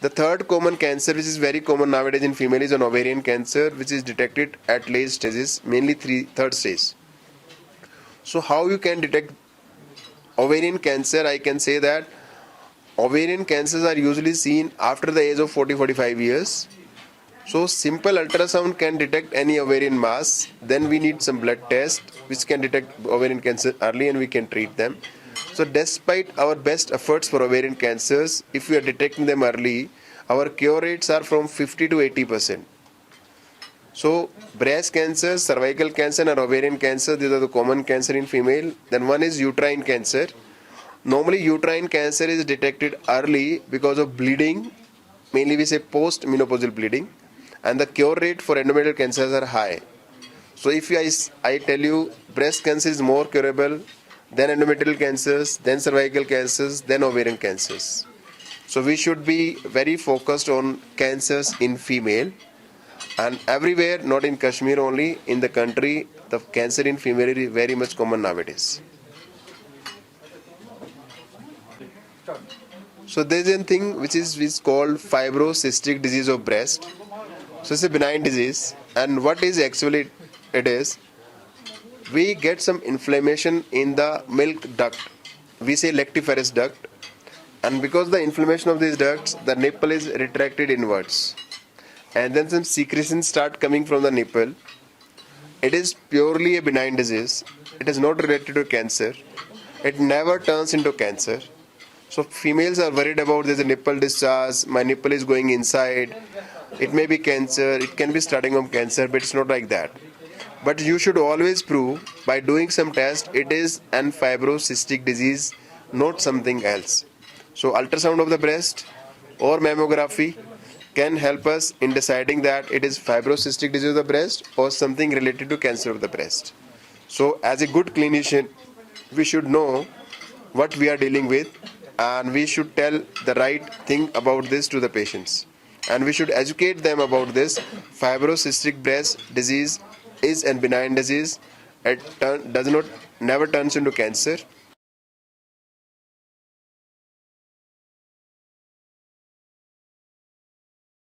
The third common cancer, which is very common nowadays in female, is an ovarian cancer, which is detected at late stages, mainly third stage. So how you can detect ovarian cancer? I can say that ovarian cancers are usually seen after the age of 40-45 years. So simple ultrasound can detect any ovarian mass. Then we need some blood test which can detect ovarian cancer early and we can treat them. So despite our best efforts for ovarian cancers, if we are detecting them early, our cure rates are from 50 to 80%. So breast cancer, cervical cancer and ovarian cancer, these are the common cancer in female. Then one is uterine cancer. Normally uterine cancer is detected early because of bleeding, mainly we say post-menopausal bleeding, and the cure rate for endometrial cancers are high. So if I tell you breast cancer is more curable than endometrial cancers, then cervical cancers, then ovarian cancers. So we should be very focused on cancers in female, and everywhere, not in Kashmir only, in the country, the cancer in female is very much common nowadays. So there is a thing which is called fibrocystic disease of breast. So it's a benign disease, and what is actually it is, we get some inflammation in the milk duct. We say lactiferous duct, and because the inflammation of these ducts, the nipple is retracted inwards, and then some secretions start coming from the nipple. It is purely a benign disease. It is not related to cancer. It never turns into cancer. So females are worried about there's a nipple discharge, my nipple is going inside. It may be cancer, it can be starting from cancer, but it's not like that. But you should always prove by doing some test it is an fibrocystic disease, not something else. So ultrasound of the breast or mammography can help us in deciding that it is fibrocystic disease of the breast or something related to cancer of the breast. So as a good clinician, we should know what we are dealing with, and we should tell the right thing about this to the patients, and we should educate them about this. Fibrocystic breast disease is a benign disease. It does not never turns into cancer.